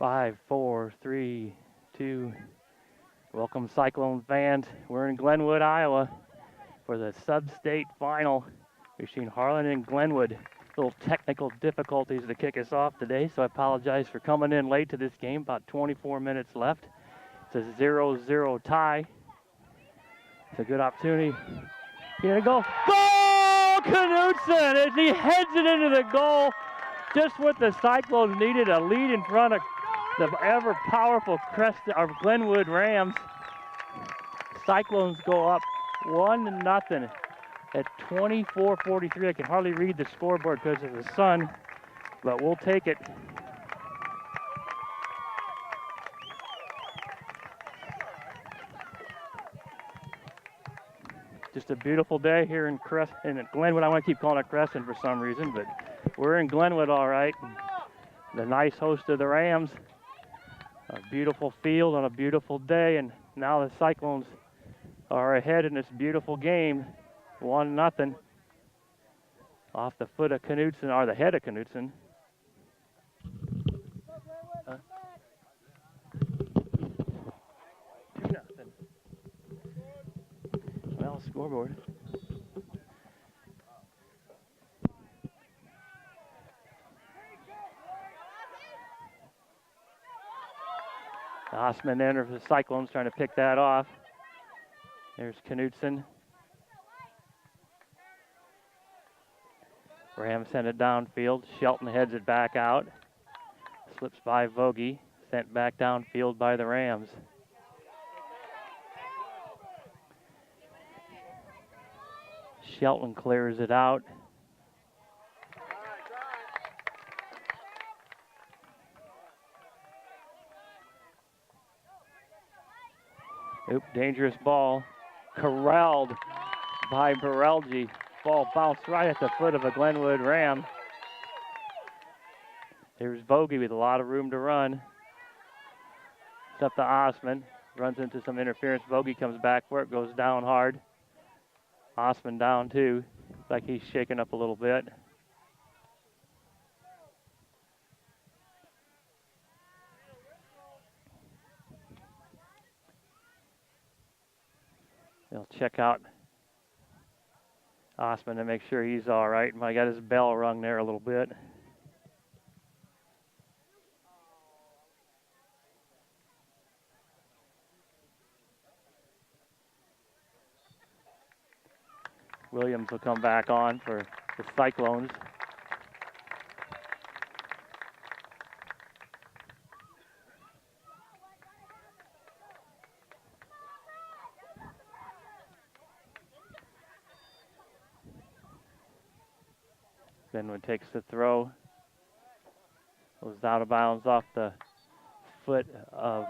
5, 4, 3, 2. Welcome, Cyclone fans. We're in Glenwood, Iowa for the sub-state final between Harlan and Glenwood. Little technical difficulties to kick us off today, so I apologize for coming in late to this game. About 24 minutes left. It's a 0-0 tie. It's a good opportunity. Here we go. Goal! Knudson as he heads it into the goal. Just what the Cyclones needed, a lead in front of the ever-powerful Glenwood Rams. Cyclones go up 1-0 at 24:43. I can hardly read the scoreboard because of the sun, but we'll take it. Just a beautiful day here in Glenwood. I want to keep calling it Crescent for some reason, but we're in Glenwood all right. The nice host of the Rams. A beautiful field on a beautiful day, and now the Cyclones are ahead in this beautiful game, 1-0. Off the foot of Knudson, or the head of Knudson. Huh? 2-0. Well, scoreboard. Osman enters the Cyclones, trying to pick that off. There's Knudson. Rams send it downfield. Shelton heads it back out. Slips by Vogie. Sent back downfield by the Rams. Shelton clears it out. Oop, dangerous ball. Corralled by Barelgi. Ball bounced right at the foot of a Glenwood Ram. There's Vogie with a lot of room to run. It's up to Osman. Runs into some interference. Vogie comes back where it goes down hard. Osman down too. Looks like he's shaking up a little bit. They'll check out Osman to make sure he's all right. I got his bell rung there a little bit. Williams will come back on for the Cyclones. Glenwood takes the throw. Goes out of bounds off the foot of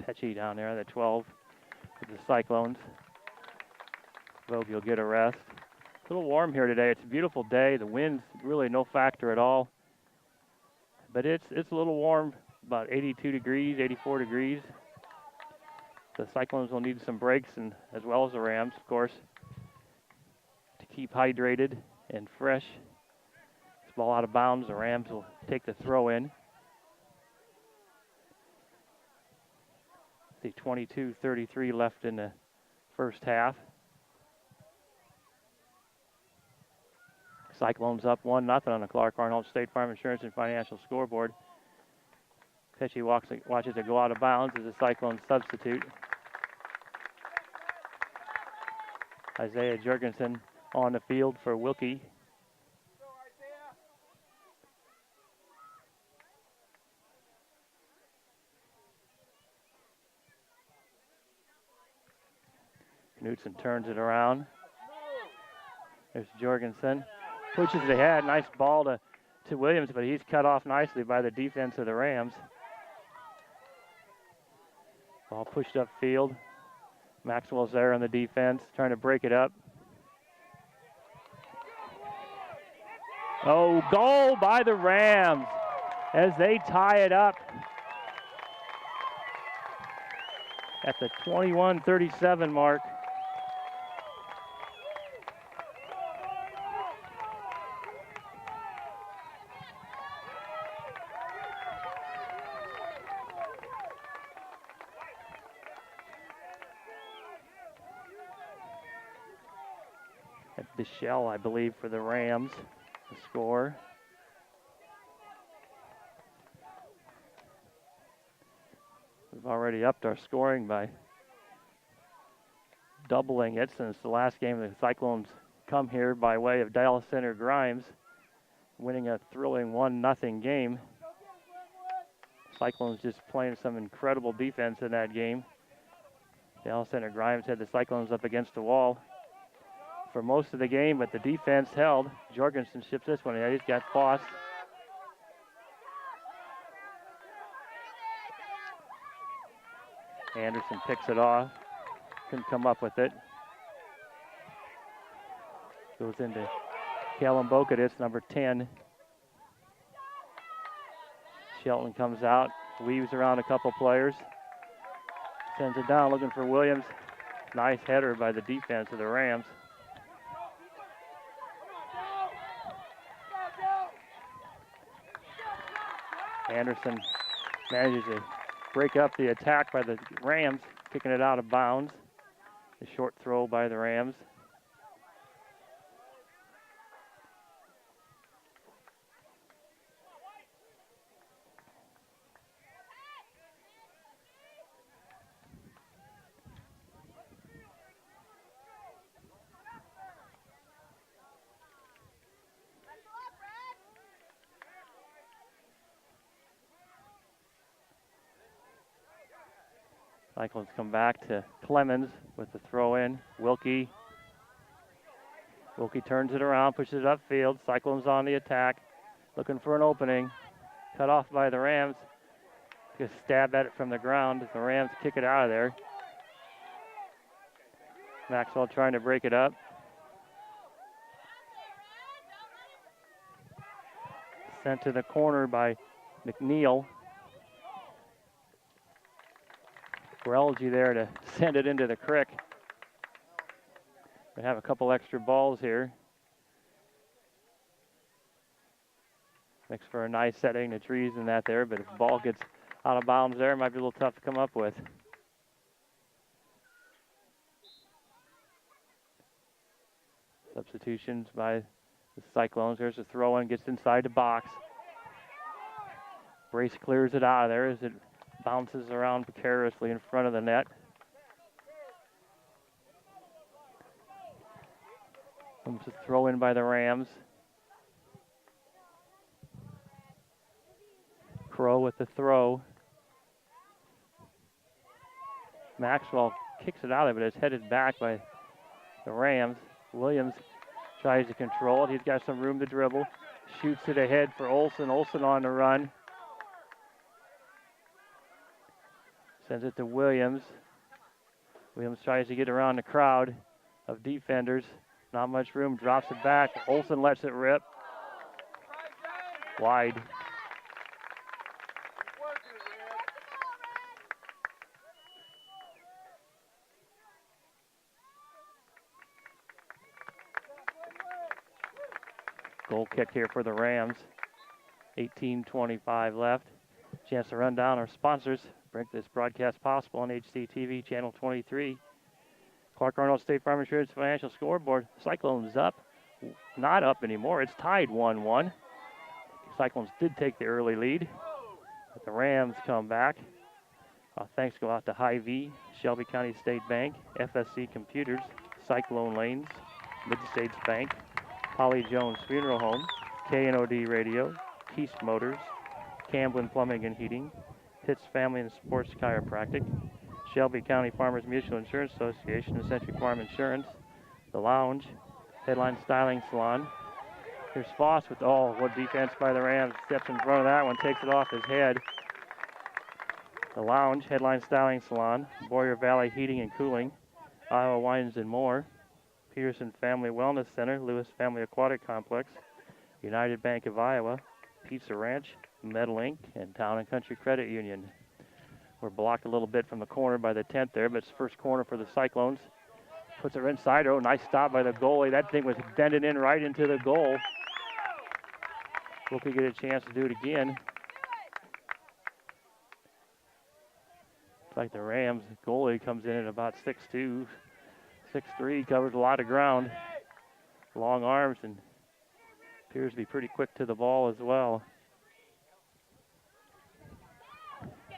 Pecci down there, the 12 with the Cyclones. Vogie will get a rest. A little warm here today. It's a beautiful day. The wind's really no factor at all. But it's a little warm, about 82 degrees, 84 degrees. The Cyclones will need some breaks, and as well as the Rams, of course, to keep hydrated and fresh. This ball out of bounds. The Rams will take the throw in. See 22:33 left in the first half. Cyclones up 1-0 on the Clark Arnold State Farm Insurance and Financial scoreboard. Pecci watches it go out of bounds as a Cyclone substitute. Isaiah Jurgensen on the field for Wilkie. Knudson turns it around. There's Jorgensen. Pushes it ahead. Nice ball to Williams, but he's cut off nicely by the defense of the Rams. Ball pushed upfield. Maxwell's there on the defense, trying to break it up. Oh, goal by the Rams as they tie it up at the 21:37 mark. At Bichel, I believe, for the Rams, the score. We've already upped our scoring by doubling it since the last game. The Cyclones come here by way of Dallas Center Grimes, winning a thrilling 1-0 game. Cyclones just playing some incredible defense in that game. Dallas Center Grimes had the Cyclones up against the wall for most of the game, but the defense held. Jorgensen ships this one. Yeah, he's got Foss. Anderson picks it off. Couldn't come up with it. Goes into Kellen Bokadis, number 10. Shelton comes out, weaves around a couple players. Sends it down, looking for Williams. Nice header by the defense of the Rams. Anderson manages to break up the attack by the Rams, kicking it out of bounds. The short throw by the Rams. Cyclones come back to Clemens with the throw in. Wilkie turns it around, pushes it upfield. Cyclones on the attack, looking for an opening. Cut off by the Rams. Just stab at it from the ground. The Rams kick it out of there. Maxwell trying to break it up. Sent to the corner by McNeil. Relgi there to send it into the creek. We have a couple extra balls here. Makes for a nice setting, the trees and that there, but if the ball gets out of bounds there, it might be a little tough to come up with. Substitutions by the Cyclones. There's a throw in, gets inside the box. Brace clears it out of there as it bounces around precariously in front of the net. Comes a throw in by the Rams. Crow with the throw. Maxwell kicks it out of it. It's headed back by the Rams. Williams tries to control it. He's got some room to dribble. Shoots it ahead for Olsen. Olsen on the run. Sends it to Williams. Williams tries to get around the crowd of defenders. Not much room. Drops it back. Olsen lets it rip. Wide. Goal kick here for the Rams. 18:25 left. Chance to run down our sponsors. Make this broadcast possible on HCTV Channel 23. Clark Arnold State Farm Insurance Financial Scoreboard. Cyclones up. Not up anymore. It's tied 1-1. Cyclones did take the early lead, but the Rams come back. Thanks go out to Hy-Vee, Shelby County State Bank, FSC Computers, Cyclone Lanes, Mid-States Bank, Polly Jones Funeral Home, KNOD Radio, Keast Motors, Camblin Plumbing and Heating, Pitts Family and Sports Chiropractic, Shelby County Farmers Mutual Insurance Association, and Century Farm Insurance, The Lounge, Headline Styling Salon. Here's Foss with, what defense by the Rams. Steps in front of that one, takes it off his head. The Lounge, Headline Styling Salon, Boyer Valley Heating and Cooling, Iowa Wines and More, Peterson Family Wellness Center, Lewis Family Aquatic Complex, United Bank of Iowa, Pizza Ranch, Metal Inc., and Town and Country Credit Union. We're blocked a little bit from the corner by the 10th there, but it's first corner for the Cyclones. Puts it inside. Oh, nice stop by the goalie. That thing was bending in right into the goal. Hope we get a chance to do it again. Looks like the Rams goalie comes in at about 6'2", 6'3", covers a lot of ground. long arms and appears to be pretty quick to the ball as well.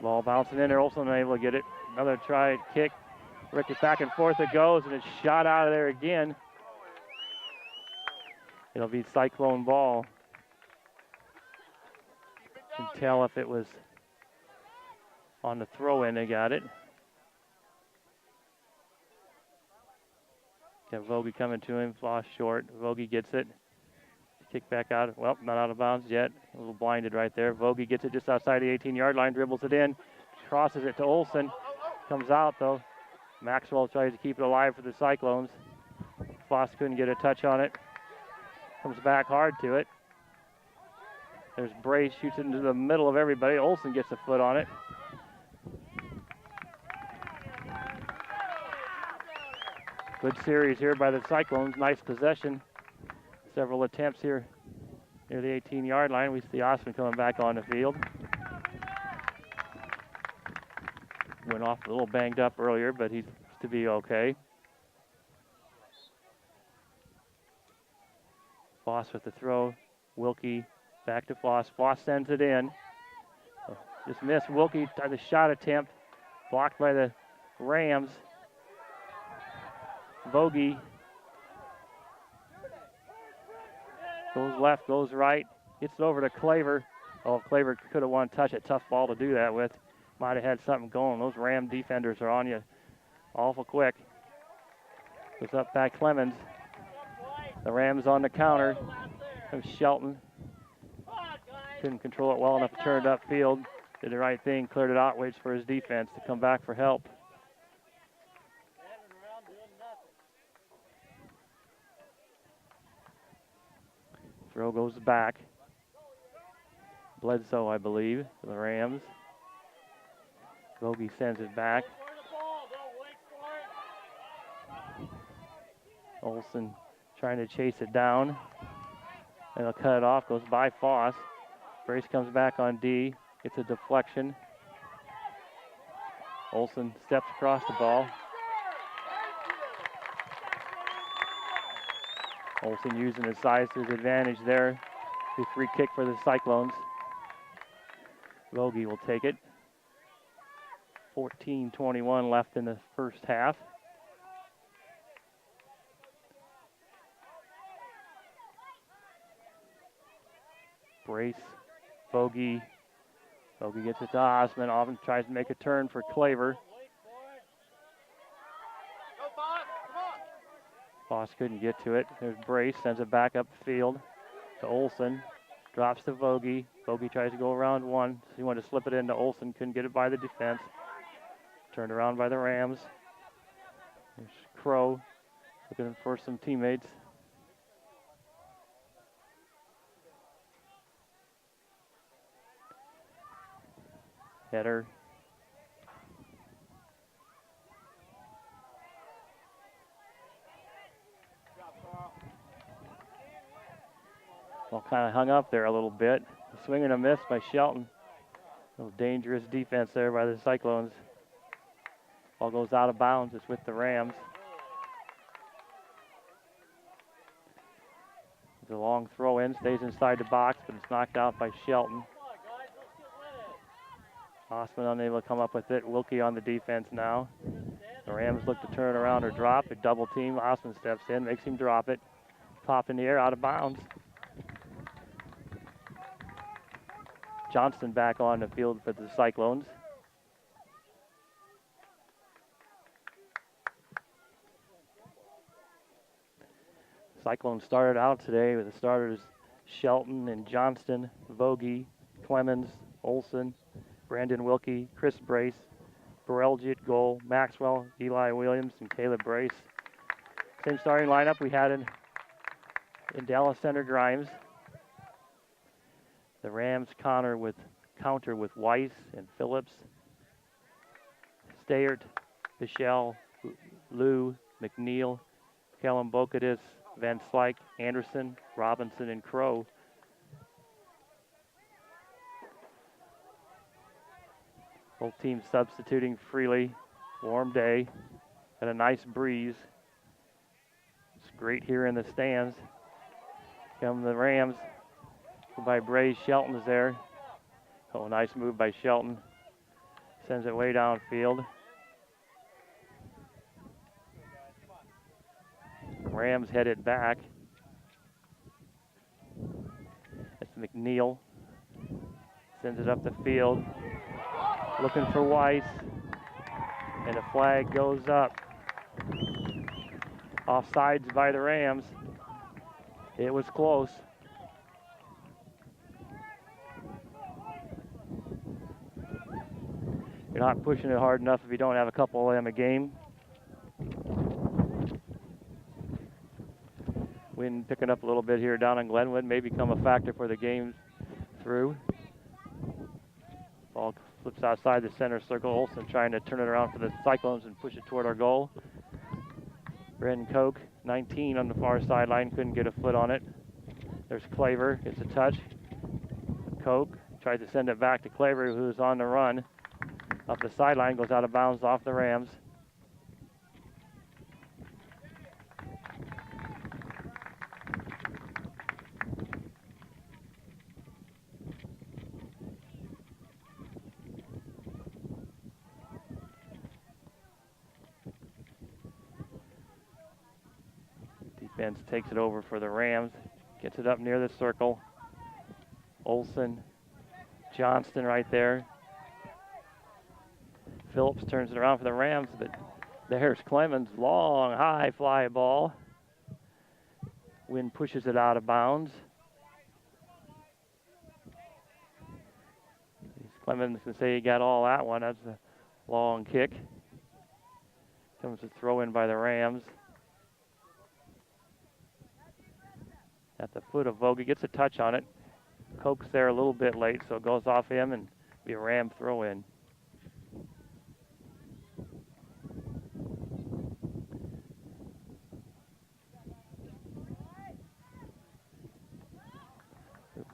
Ball bouncing in there, Olsen unable to get it. Another try kick. Rickett back and forth it goes, and it's shot out of there again. It'll be Cyclone ball. Can tell if it was on the throw-in they got it. Got Vogie coming to him, lost short. Vogie gets it. Kick back out. Well, not out of bounds yet. A little blinded right there. Vogie gets it just outside the 18-yard line, dribbles it in, crosses it to Olsen. Comes out, though. Maxwell tries to keep it alive for the Cyclones. Foss couldn't get a touch on it. Comes back hard to it. There's Brace, shoots it into the middle of everybody. Olsen gets a foot on it. Good series here by the Cyclones. Nice possession. Several attempts here near the 18-yard line. We see Osman coming back on the field. Went off a little banged up earlier, but he's to be okay. Foss with the throw. Wilkie back to Foss. Foss sends it in. Just missed. Wilkie tried the shot attempt. Blocked by the Rams. Vogie goes left, goes right, gets it over to Claver. Oh, Claver could have won touch. A tough ball to do that with. Might have had something going. Those Ram defenders are on you awful quick. Goes up by Clemens. The Rams on the counter. There's Shelton. Couldn't control it well enough to turn it upfield. Did the right thing, cleared it out, waits for his defense to come back for help. Throw goes back. Bledsoe, I believe, for the Rams. Vogie sends it back. Olsen trying to chase it down. And he'll cut it off, goes by Foss. Brace comes back on D, gets a deflection. Olsen steps across the ball. Olsen using his size to his advantage there. The free kick for the Cyclones. Vogie will take it. 14:21 left in the first half. Brace, Vogie. Vogie gets it to Osman. Often tries to make a turn for Claver. Foss couldn't get to it. There's Brace, sends it back up the field to Olsen. Drops to Vogie. Vogie tries to go around one. So he wanted to slip it into Olsen. Couldn't get it by the defense. Turned around by the Rams. There's Crow looking for some teammates. Header. Well, kind of hung up there a little bit. A swing and a miss by Shelton. A little dangerous defense there by the Cyclones. Ball goes out of bounds. It's with the Rams. The long throw in, stays inside the box, but it's knocked out by Shelton. Osman unable to come up with it. Wilkie on the defense now. The Rams look to turn around or drop. A double team. Osman steps in, makes him drop it. Pop in the air, out of bounds. Johnston back on the field for the Cyclones. Cyclones started out today with the starters Shelton and Johnston, Vogie, Clemens, Olsen, Brandon Wilkie, Chris Brace, Barelgi at goal, Maxwell, Eli Williams, and Caleb Brace. Same starting lineup we had in Dallas Center Grimes. The Rams counter with Weiss and Phillips. Staiert, Bichel, Lou, McNeil, Kellen Bokadis, Van Slyke, Anderson, Robinson, and Crow. Both teams substituting freely. Warm day and a nice breeze. It's great here in the stands. Come the Rams by Bray. Shelton is there. Oh, nice move by Shelton. Sends it way downfield. Rams head it back. It's McNeil. Sends it up the field. Looking for Weiss. And the flag goes up. Offsides by the Rams. It was close. You're not pushing it hard enough if you don't have a couple of them a game. Wind picking up a little bit here down in Glenwood may become a factor for the game through. Ball flips outside the center circle. Olsen trying to turn it around for the Cyclones and push it toward our goal. Brendan Koch, 19 on the far sideline, couldn't get a foot on it. There's Claver, gets a touch. Koch tries to send it back to Claver, who's on the run. Up the sideline, goes out of bounds off the Rams. Defense takes it over for the Rams. Gets it up near the circle. Olsen, Johnston right there. Phillips turns it around for the Rams, but there's Clemens. Long, high fly ball. Wind pushes it out of bounds. Clemens can say he got all that one. That's a long kick. Comes a throw in by the Rams. At the foot of Vogie, gets a touch on it. Koch's there a little bit late, so it goes off him and be a Ram throw in.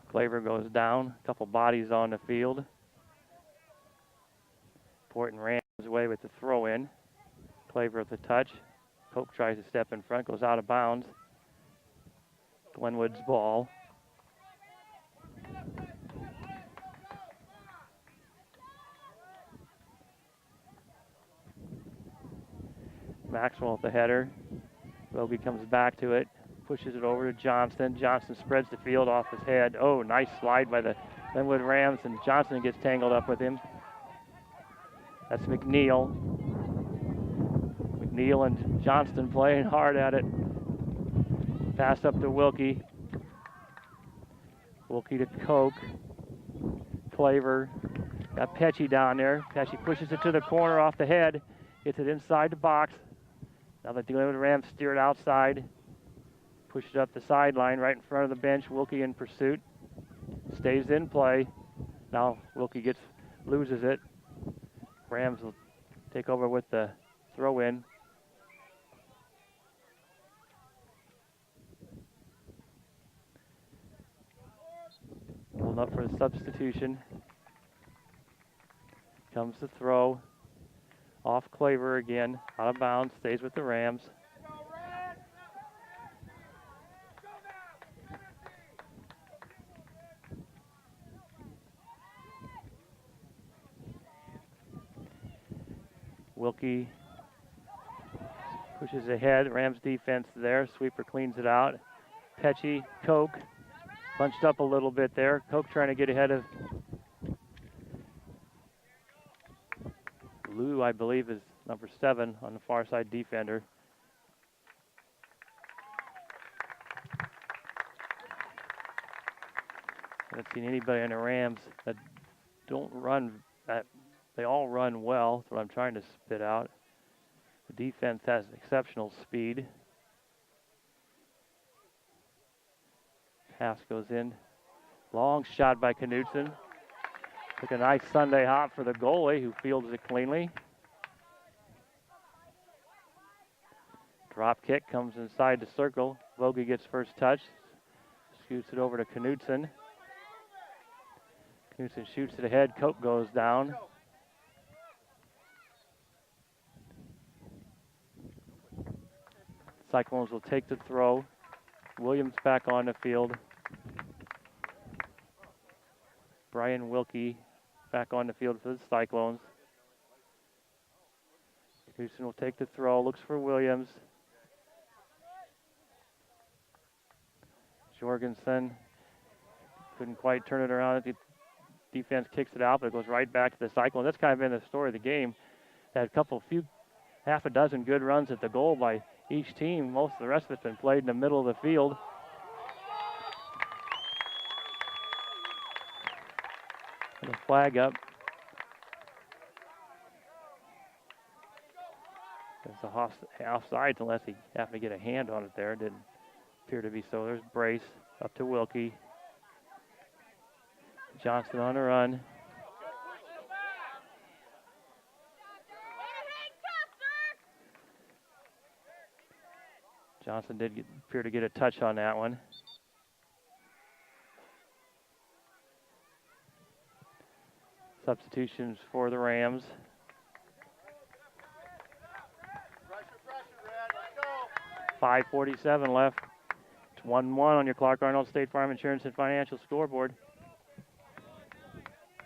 Claver goes down, a couple bodies on the field. Porton Rams away with the throw in. Claver with the touch. Koch tries to step in front, goes out of bounds. Glenwood's ball. Maxwell with the header. Vogie comes back to it, pushes it over to Johnston. Johnston spreads the field off his head. Oh, nice slide by the Glenwood Rams, and Johnston gets tangled up with him. That's McNeil. McNeil and Johnston playing hard at it. Pass up to Wilkie. Wilkie to Koch. Claver. Got Pesci down there. Pesci pushes it to the corner off the head. Gets it inside the box. Now the Glenwood Rams steer it outside. Push it up the sideline right in front of the bench. Wilkie in pursuit. Stays in play. Now Wilkie loses it. Rams will take over with the throw in. Pulling up for the substitution. Comes the throw. Off Claver again. Out of bounds. Stays with the Rams. Wilkie pushes ahead. Rams defense there. Sweeper cleans it out. Pesci, Koch. Bunched up a little bit there. Koch trying to get ahead of Lou, I believe, is number 7 on the far side defender. I haven't seen anybody in the Rams that don't run, they all run well. That's what I'm trying to spit out. The defense has exceptional speed. Pass goes in. Long shot by Knudson. Took a nice Sunday hop for the goalie, who fields it cleanly. Drop kick comes inside the circle. Vogie gets first touch. Scoots it over to Knudson. Knudson shoots it ahead. Koch goes down. Cyclones will take the throw. Williams back on the field. Brian Wilkie back on the field for the Cyclones. Knudson will take the throw, looks for Williams. Jorgensen couldn't quite turn it around. The defense kicks it out, but it goes right back to the Cyclones. That's kind of been the story of the game. Had half a dozen good runs at the goal by each team. Most of the rest of it's been played in the middle of the field. And a flag up. It's a offsides unless he happened to get a hand on it there. It didn't appear to be so. There's Brace up to Wilkie. Johnson on a run. Johnson did appear to get a touch on that one. Substitutions for the Rams. 5:47 left. It's 1-1 on your Clark Arnold State Farm Insurance and Financial scoreboard.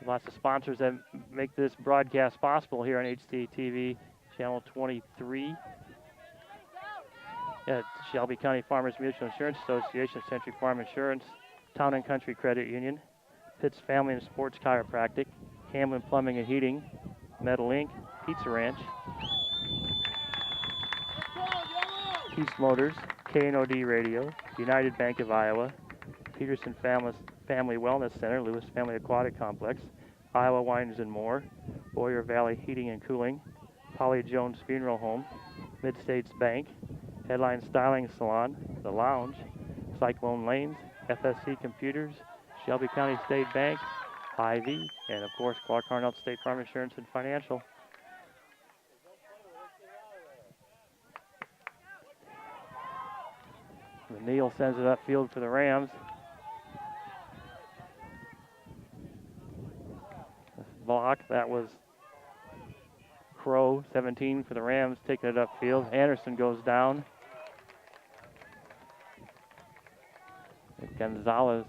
Lots of sponsors that make this broadcast possible here on HCTV Channel 23. Shelby County Farmers Mutual Insurance Association, Century Farm Insurance, Town and Country Credit Union, Pitts Family and Sports Chiropractic, Hamlin Plumbing and Heating, Metal Inc., Pizza Ranch, Peace Motors, K&OD Radio, United Bank of Iowa, Peterson Family Wellness Center, Lewis Family Aquatic Complex, Iowa Wines and More, Boyer Valley Heating and Cooling, Polly Jones Funeral Home, Mid-States Bank, Headline Styling Salon, The Lounge, Cyclone Lanes, FSC Computers, Shelby County State Bank, Hy-Vee, and of course Clark Arnold State Farm Insurance and Financial. Neal sends it upfield for the Rams. Block, that was Crow, 17 for the Rams, taking it upfield. Anderson goes down. Gonzalez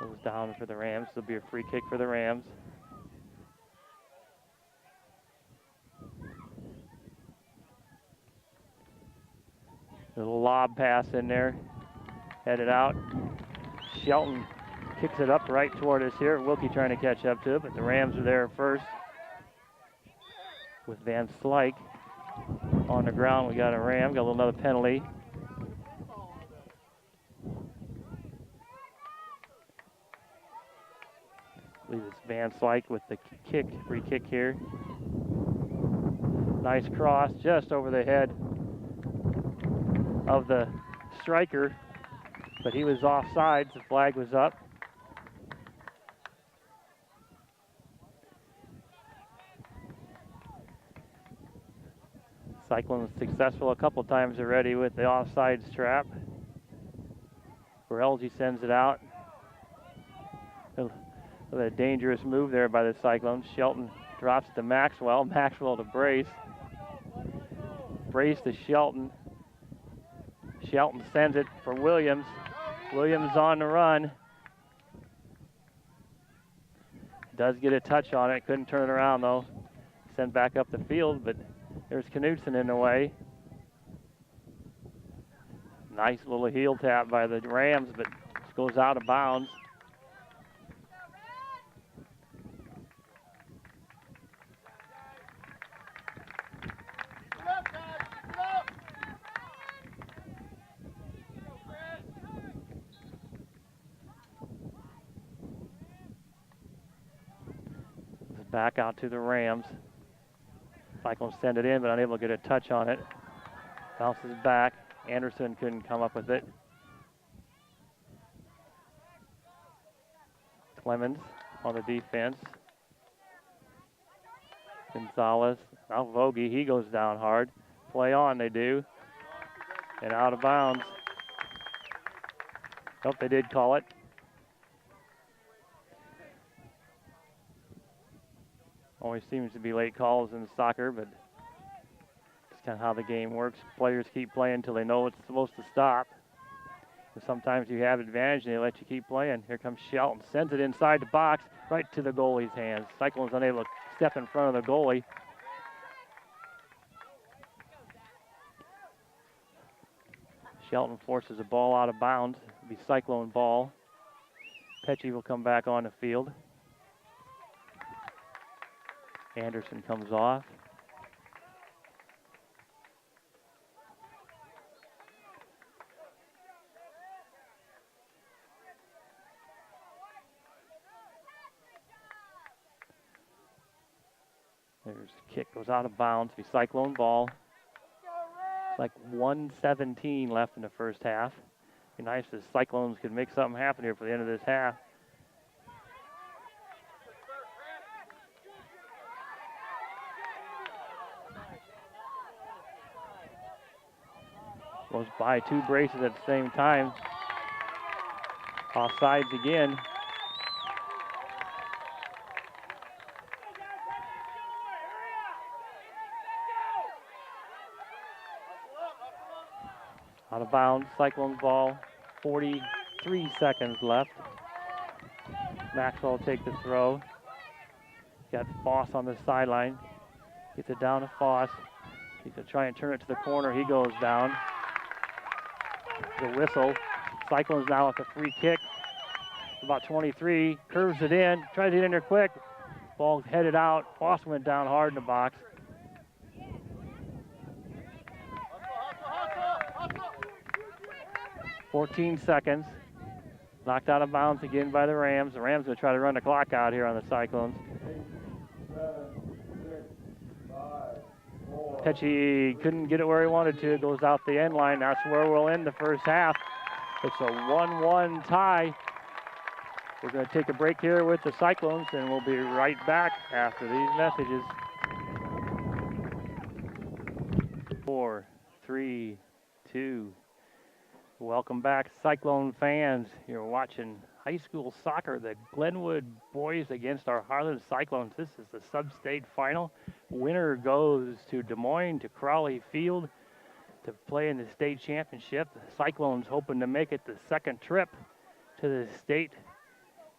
goes down for the Rams. There'll be a free kick for the Rams. Little lob pass in there, headed out. Shelton kicks it up right toward us here. Wilkie trying to catch up to it, but the Rams are there first. With Van Slyke on the ground, we got a Ram, got another penalty. I believe it's Van Slyke with the kick, free kick here. Nice cross just over the head of the striker, but he was offside. The flag was up. Cyclone successful a couple times already with the offsides trap. Borelgi sends it out. A dangerous move there by the Cyclones. Shelton drops to Maxwell. Maxwell to Brace. Brace to Shelton. Shelton sends it for Williams. Williams on the run. Does get a touch on it. Couldn't turn it around though. Sent back up the field, but there's Knudson in the way. Nice little heel tap by the Rams, but just goes out of bounds. Back out to the Rams. Cyclones send it in, but unable to get a touch on it. Bounces back. Anderson couldn't come up with it. Clemens on the defense. Gonzalez. Now Vogie, he goes down hard. Play on, they do. And out of bounds. Nope, they did call it. Always seems to be late calls in soccer, but it's kind of how the game works. Players keep playing until they know it's supposed to stop. And sometimes you have advantage and they let you keep playing. Here comes Shelton, sends it inside the box, right to the goalie's hands. Cyclones unable to step in front of the goalie. Shelton forces the ball out of bounds. It'll be Cyclone ball. Petchy will come back on the field. Anderson comes off. There's a kick, goes out of bounds. It'll be Cyclone ball. It's like 1:17 left in the first half. Be nice if the Cyclones could make something happen here for the end of this half. Goes by two braces at the same time. Offsides again. Out of bounds, Cyclones ball, 43 seconds left. Maxwell will take the throw. Got Foss on the sideline. Gets it down to Foss. He's going to try and turn it to the corner. He goes down. The whistle. Cyclones now with a free kick. About 23. Curves it in. Tries to get in there quick. Ball headed out. Foss went down hard in the box. "14 seconds. Knocked out of bounds again by the Rams. The Rams going to try to run the clock out here on the Cyclones. 8, 7, 6, 5, 4. Petchy couldn't get it where he wanted to. It goes out the end line. That's where we'll end the first half. It's a 1-1 tie. We're going to take a break here with the Cyclones, and we'll be right back after these messages. 4, 3, 2. Welcome back, Cyclone fans. You're watching high school soccer, the Glenwood boys against our Harlan Cyclones. This is the sub-state final. Winner goes to Des Moines, to Crowley Field to play in the state championship. The Cyclones hoping to make it the second trip to the state.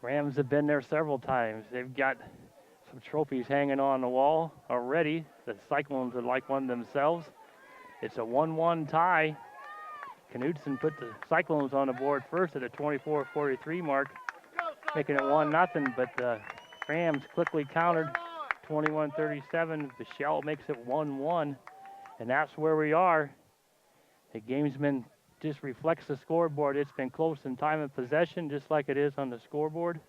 Rams have been there several times. They've got some trophies hanging on the wall already. The Cyclones would like one themselves. It's a 1-1 tie. Knudson put the Cyclones on the board first at a 24-43 mark, making it 1-0, but the Rams quickly countered 21-37. Bichel makes it 1-1, and that's where we are. The game's been, just reflects the scoreboard. It's been close in time of possession, just like it is on the scoreboard.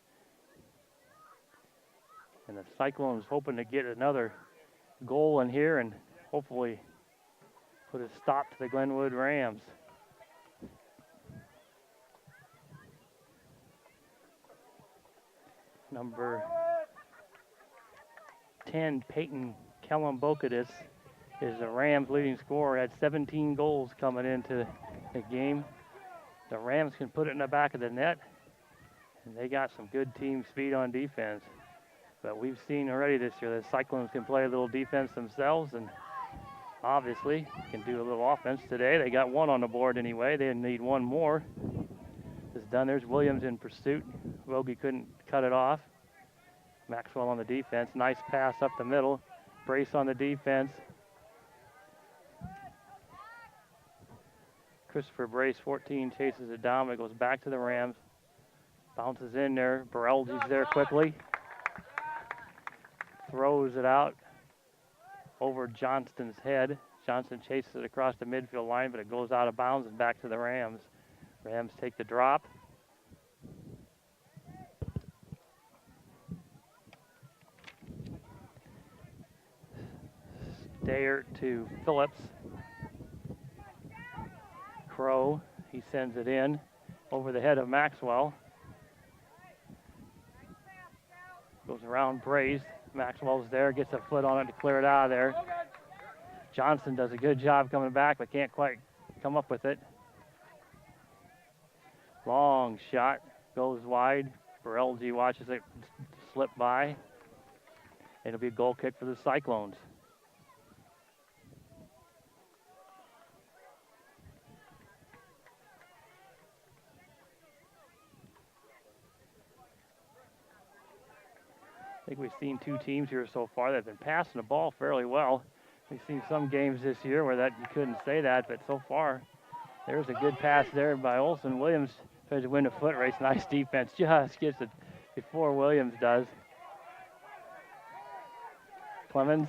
And the Cyclones hoping to get another goal in here and hopefully put a stop to the Glenwood Rams. Number 10, Peyton Kellenbokadis, is the Rams' leading scorer. Had 17 goals coming into the game. The Rams can put it in the back of the net, and they got some good team speed on defense. But we've seen already this year that Cyclones can play a little defense themselves, and obviously can do a little offense today. They got one on the board anyway. They need one more. It's done. There's Williams in pursuit. Vogie couldn't cut it off. Maxwell on the defense. Nice pass up the middle. Brace on the defense. Christopher Brace, 14, chases it down, but it goes back to the Rams. Bounces in there. Barelgi's there quickly. Throws it out over Johnston's head. Johnston chases it across the midfield line, but it goes out of bounds and back to the Rams. Rams take the drop. Staiert to Phillips. Crow, he sends it in over the head of Maxwell. Goes around Brace. Maxwell's there, gets a foot on it to clear it out of there. Johnson does a good job coming back, but can't quite come up with it. Long shot, goes wide. Barelgi watches it slip by. It'll be a goal kick for the Cyclones. think we've seen two teams here so far that have been passing the ball fairly well. We've seen some games this year where that you couldn't say that, but so far, there's a good pass there by Olson. Williams tries to win a foot race. Nice defense. Just gets it before Williams does. Clemens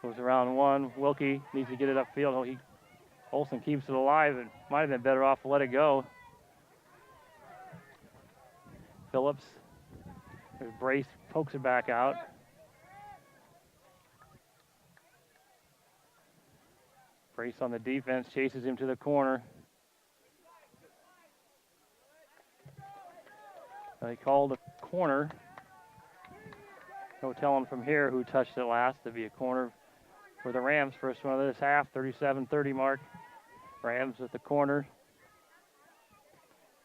goes around one. Wilkie needs to get it upfield. Olson keeps it alive. It might have been better off to let it go. Phillips. There's Brace, pokes it back out. Brace on the defense, chases him to the corner. They called a corner. No telling from here who touched it last. It'll be a corner for the Rams. First one of this half, 37-30 mark. Rams at the corner.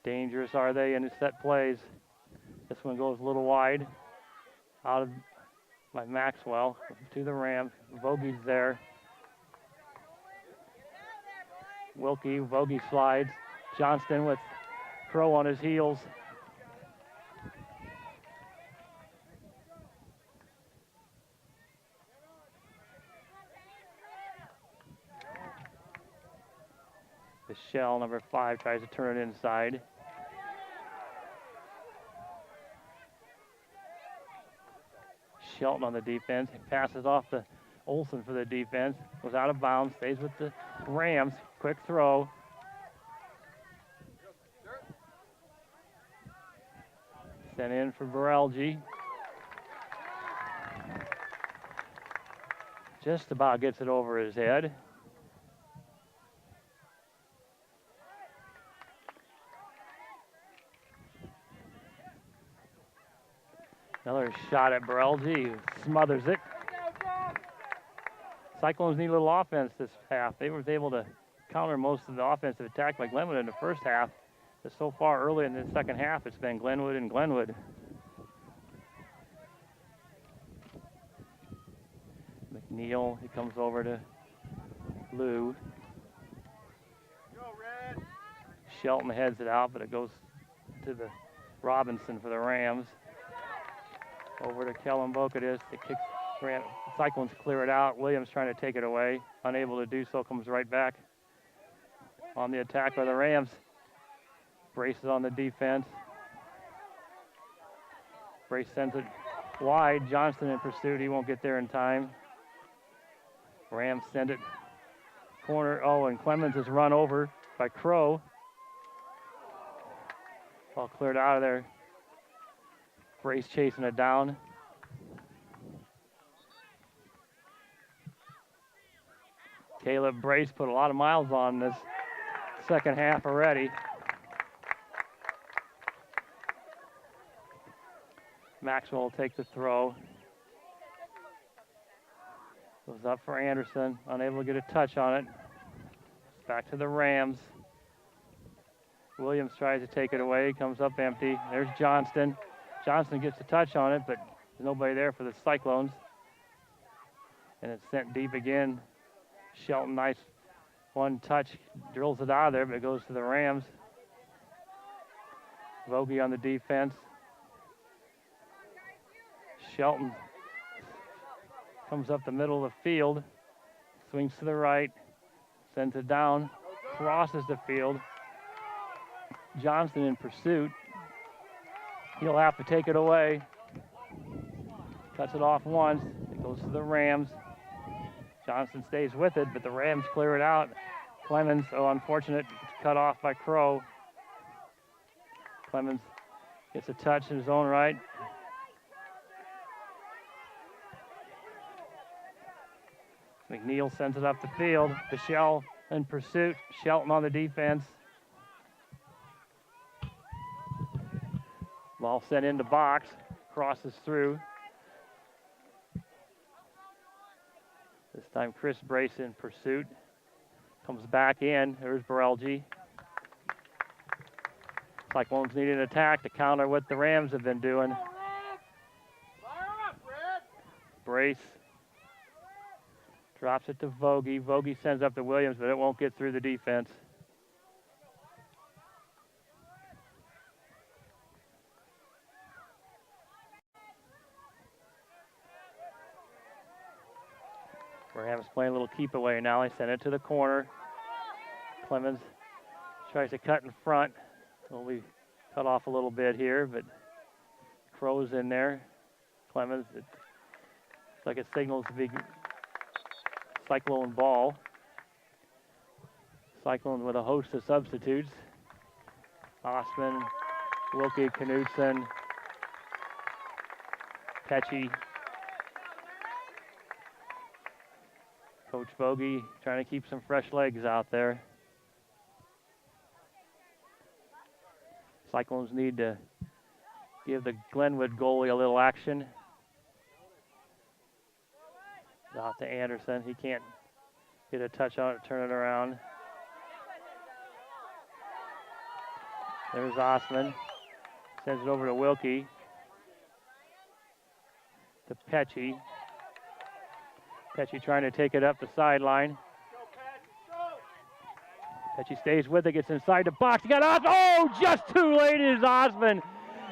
Dangerous are they in the set plays. This one goes a little wide. Out of by Maxwell to the Rams. Vogie's there. Vogie slides. Johnston with Crow on his heels. Bichel, number 5, tries to turn it inside. Shelton on the defense. Passes off to Olson for the defense. Goes out of bounds. Stays with the Rams. Quick throw. Sent in for Barelgi. Just about gets it over his head. Another shot at Barelgi, who smothers it. Cyclones need a little offense this half. They were able to counter most of the offensive attack by Glenwood in the first half. But so far early in the second half, it's been Glenwood and Glenwood. McNeil, he comes over to Lou. Shelton heads it out, but it goes to the Robinson for the Rams. Over to Kellen Bocadis. It kicks Cyclones clear it out. Williams trying to take it away. Unable to do so, comes right back on the attack by the Rams. Brace is on the defense. Brace sends it wide. Johnston in pursuit. He won't get there in time. Rams send it corner. Oh, and Clemens is run over by Crow. Ball cleared out of there. Brace chasing it down. Caleb Brace put a lot of miles on this second half already. Maxwell will take the throw. Goes up for Anderson, unable to get a touch on it. Back to the Rams. Williams tries to take it away, comes up empty. There's Johnston. Johnston gets a touch on it, but there's nobody there for the Cyclones. And it's sent deep again. Shelton, nice one touch, drills it out of there, but it goes to the Rams. Vogie on the defense. Shelton comes up the middle of the field, swings to the right, sends it down, crosses the field. Johnston in pursuit. He'll have to take it away. Cuts it off once. It goes to the Rams. Johnston stays with it, but the Rams clear it out. Clemens, unfortunate, cut off by Crow. Clemens gets a touch in his own right. McNeil sends it up the field. Bichel in pursuit. Shelton on the defense. Ball sent into box. Crosses through. This time Chris Brace in pursuit. Comes back in. There's Barelgi. Cyclones need an attack to counter what the Rams have been doing. Brace drops it to Vogie. Vogie sends up to Williams, but it won't get through the defense. playing a little keep away now. They send it to the corner. Clemens tries to cut in front. Will be cut off a little bit here, but Crow's in there. Clemens, it's like it signals the big Cyclone ball. Cyclone with a host of substitutes. Osman, Wilkie, Knudson, Pecci. Coach Bogey trying to keep some fresh legs out there. Cyclones need to give the Glenwood goalie a little action. Out to Anderson. He can't get a touch on it, turn it around. There's Osman. Sends it over to Wilkie. To Pecci. Pecci trying to take it up the sideline. Pecci stays with it, gets inside the box. He got Osman. Oh, just too late is Osman.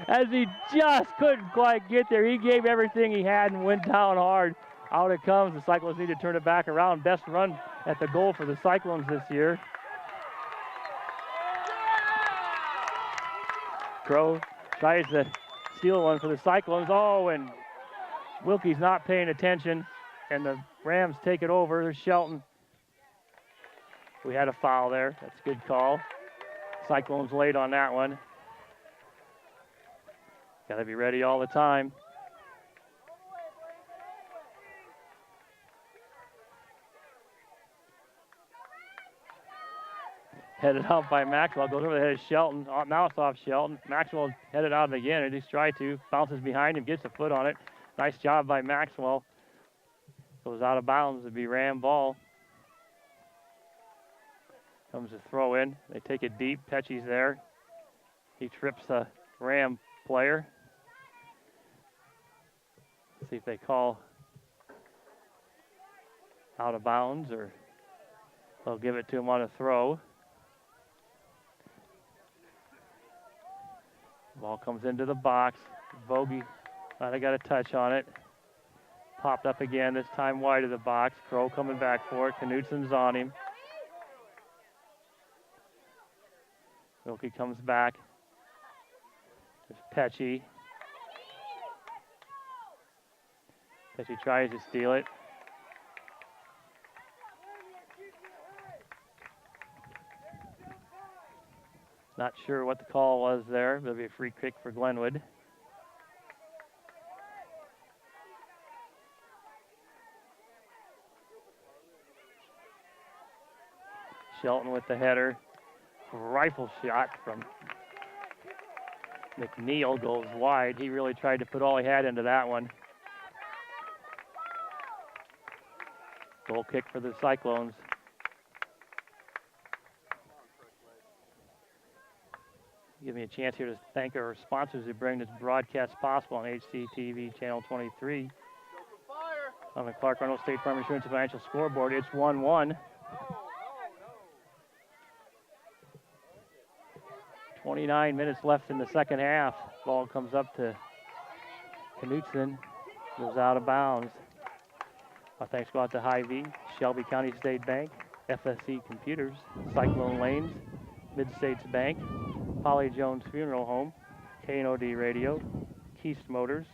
As he just couldn't quite get there. He gave everything he had and went down hard. Out it comes. The Cyclones need to turn it back around. Best run at the goal for the Cyclones this year. Crow tries to steal one for the Cyclones. Oh, and Wilkie's not paying attention, and the Rams take it over. There's Shelton. We had a foul there. That's a good call. Cyclones late on that one. Got to be ready all the time. Headed out by Maxwell, goes over the head of Shelton. Now it's off Shelton. Maxwell headed out again, and he's tried to. Bounces behind him, gets a foot on it. Nice job by Maxwell. Goes out of bounds to be Ram ball. Comes a throw in. They take it deep. Pecci's there. He trips the Ram player. See if they call out of bounds or they'll give it to him on a throw. Ball comes into the box. Bogey might have got a touch on it. Popped up again, this time wide of the box. Crow coming back for it. Knutson's on him. Wilkie comes back. There's Pecci. Pecci tries to steal it. Not sure what the call was there. It'll be a free kick for Glenwood. Shelton with the header. Rifle shot from McNeil goes wide. He really tried to put all he had into that one. Goal kick for the Cyclones. Give me a chance here to thank our sponsors who bring this broadcast possible on HCTV Channel 23. On the Clark Arnold State Farm Insurance Financial Scoreboard, it's 1-1. 29 minutes left in the second half. Ball comes up to Knudson, goes out of bounds. Our thanks go out to Hy-Vee, Shelby County State Bank, FSC Computers, Cyclone Lanes, Mid-States Bank, Polly Jones Funeral Home, K&OD Radio, Keast Motors,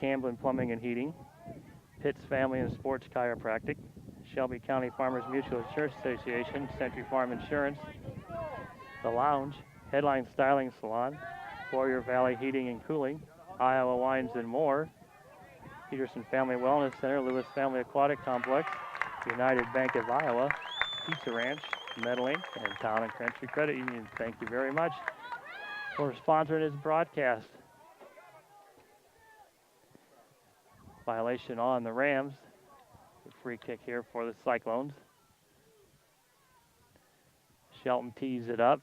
Camblin Plumbing and Heating, Pitts Family and Sports Chiropractic, Shelby County Farmers Mutual Insurance Association, Century Farm Insurance, The Lounge, Headline Styling Salon, Warrior Valley Heating and Cooling, Iowa Wines and More, Peterson Family Wellness Center, Lewis Family Aquatic Complex, United Bank of Iowa, Pizza Ranch, Meddling, and Town and Country Credit Union. Thank you very much for sponsoring this broadcast. Violation on the Rams. A free kick here for the Cyclones. Shelton tees it up.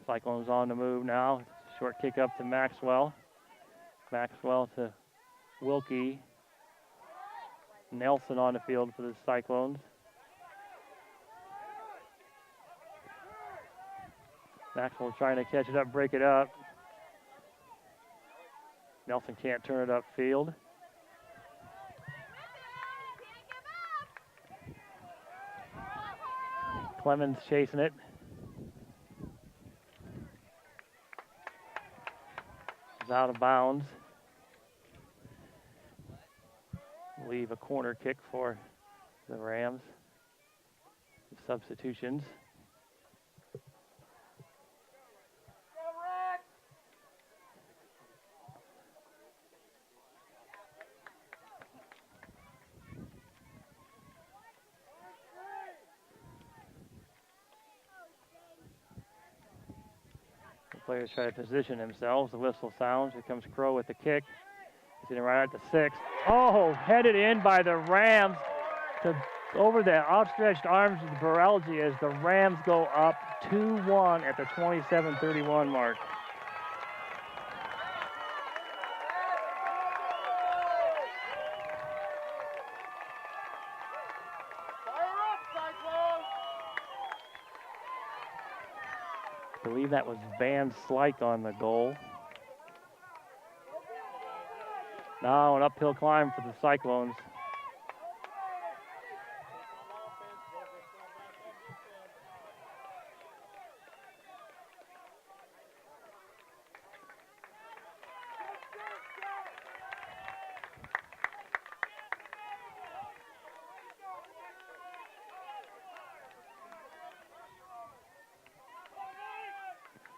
Cyclones on the move now. Short kick up to Maxwell. Maxwell to Wilkie. Nelson on the field for the Cyclones. Maxwell trying to catch it up, break it up. Nelson can't turn it upfield. Clemens chasing it. It's out of bounds. Leave a corner kick for the Rams. Substitutions. The players try to position themselves. The whistle sounds. Here comes Crow with the kick. He's getting right at the 6. Oh, headed in by the Rams to over the outstretched arms of the Barelgi as the Rams go up 2-1 at the 27:31 mark. I believe that was Van Slyke on the goal. Now an uphill climb for the Cyclones.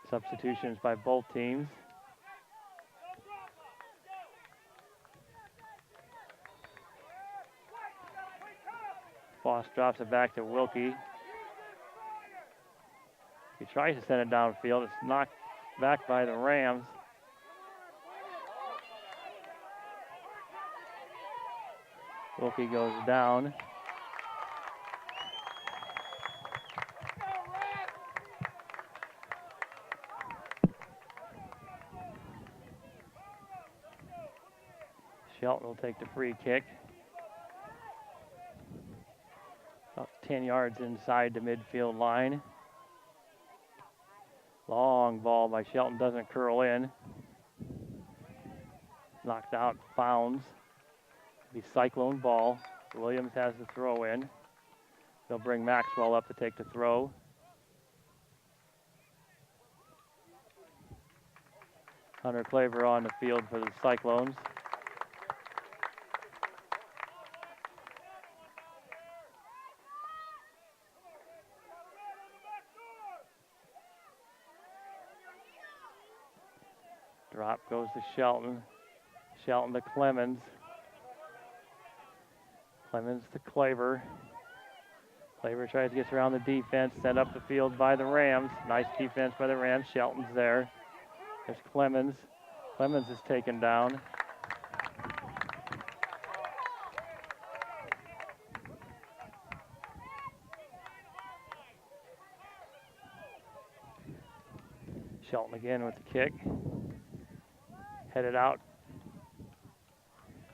Substitutions by both teams. Foss drops it back to Wilkie. He tries to send it downfield. It's knocked back by the Rams. Wilkie goes down. Shelton will take the free kick. About 10 yards inside the midfield line. Long ball by Shelton, doesn't curl in. Knocked out, bounds. Be Cyclone ball. Williams has the throw in. They'll bring Maxwell up to take the throw. Hunter Claver on the field for the Cyclones. Drop goes to Shelton. Shelton to Clemens. Clemens to Claver. Claver tries to get around the defense, sent up the field by the Rams. Nice defense by the Rams. Shelton's there. There's Clemens. Clemens is taken down. Shelton again with the kick. Headed out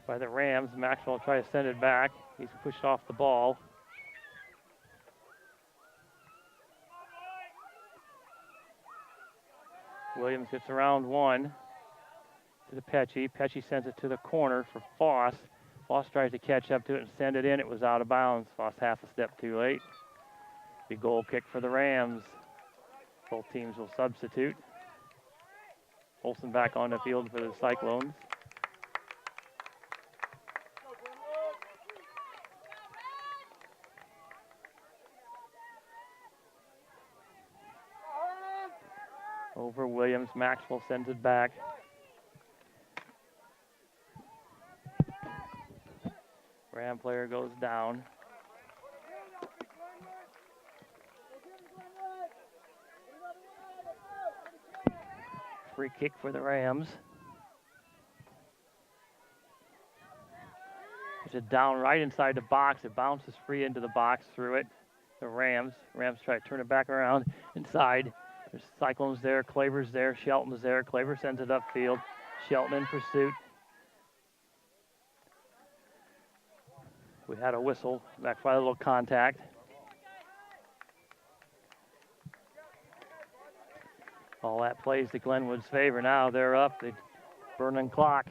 by the Rams. Maxwell tries to send it back. He's pushed off the ball. Williams gets around one to the Pecci. Pecci sends it to the corner for Foss. Foss tries to catch up to it and send it in. It was out of bounds. Foss half a step too late. Big goal kick for the Rams. Both teams will substitute. Olsen back on the field for the Cyclones. Over Williams. Maxwell sends it back. Ram player goes down. Free kick for the Rams. It's a down right inside the box. It bounces free into the box through it. The Rams try to turn it back around inside. There's Cyclones there, Claver's there, Shelton's there. Claver sends it upfield. Shelton in pursuit. We had a whistle. Back by a little contact. All that plays to Glenwood's favor now. They're up. The burning clock.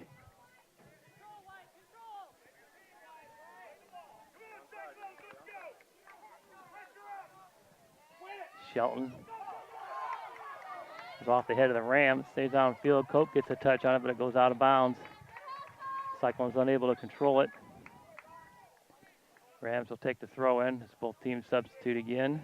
Shelton is off the head of the Rams, stays downfield. Cope gets a touch on it, but it goes out of bounds. Cyclones unable to control it. Rams will take the throw in as both teams substitute again.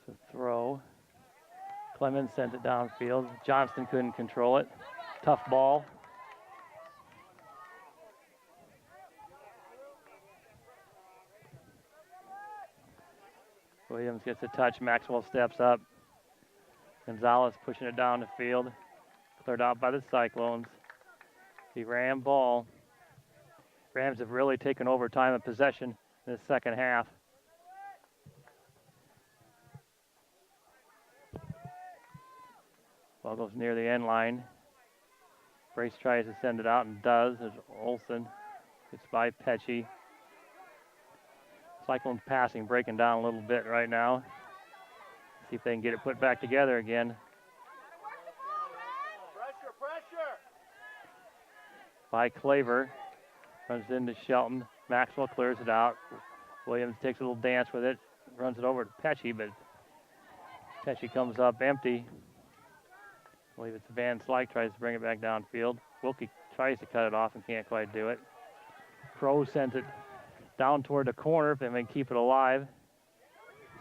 So throw. Clemens sent it downfield. Johnston couldn't control it. Tough ball. Williams gets a touch. Maxwell steps up. Gonzalez pushing it down the field. Cleared out by the Cyclones. The Ram ball. Rams have really taken over time of possession in the second half. Ball goes near the end line. Brace tries to send it out and does. There's Olsen. It's by Pesci. Cyclones passing, breaking down a little bit right now. See if they can get it put back together again. Pressure. By Claver. Runs into Shelton. Maxwell clears it out. Williams takes a little dance with it. Runs it over to Pesci, but Pesci comes up empty. I believe it's Van Slyke tries to bring it back downfield. Wilkie tries to cut it off and can't quite do it. Crow sends it down toward the corner if they may keep it alive.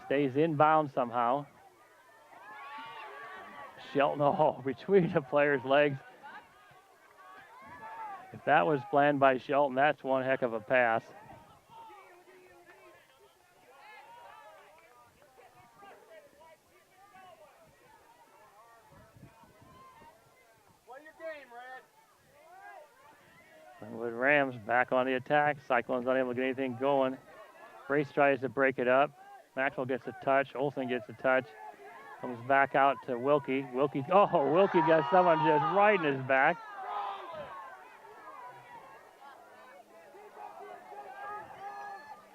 Stays inbound somehow. Shelton, between the player's legs. If that was planned by Shelton, that's one heck of a pass. Play your game, Red. Glenwood Rams back on the attack. Cyclones unable to get anything going. Brace tries to break it up. Maxwell gets a touch. Olsen gets a touch. Comes back out to Wilkie. Wilkie got someone just right in his back.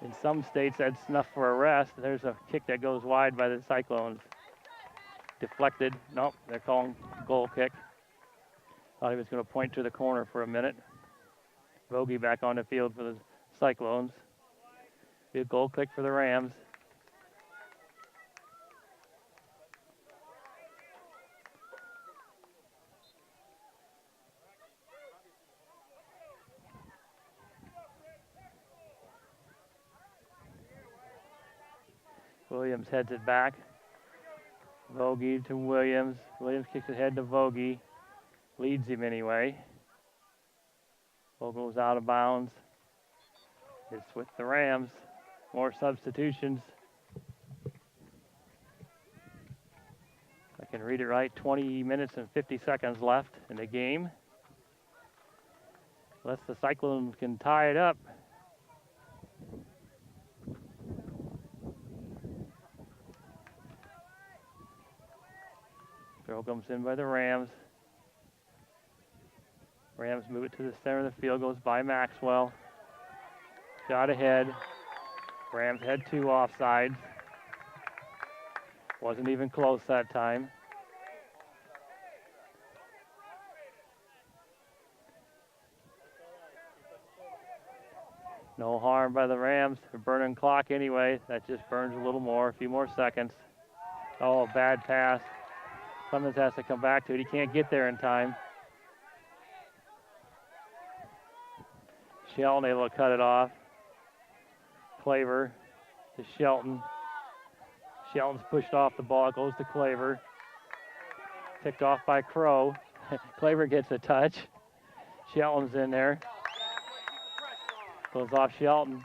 In some states, that's enough for a rest. There's a kick that goes wide by the Cyclones. Deflected. Nope, they're calling goal kick. Thought he was going to point to the corner for a minute. Vogie back on the field for the Cyclones. Be a goal kick for the Rams. Williams heads it back. Vogie to Williams. Williams kicks it head to Vogie. Leads him anyway. Ball goes out of bounds. It's with the Rams. More substitutions. I can read it right. 20 minutes and 50 seconds left in the game. Unless the Cyclones can tie it up. Throw comes in by the Rams. Rams move it to the center of the field, goes by Maxwell. Shot ahead. Rams had 2 offsides. Wasn't even close that time. No harm by the Rams. They're burning clock anyway. That just burns a little more, a few more seconds. Oh, bad pass. Clemens has to come back to it. He can't get there in time. Shelton able to cut it off. Claver to Shelton. Shelton's pushed off the ball. It goes to Claver. Picked off by Crow. Claver gets a touch. Shelton's in there. Goes off Shelton.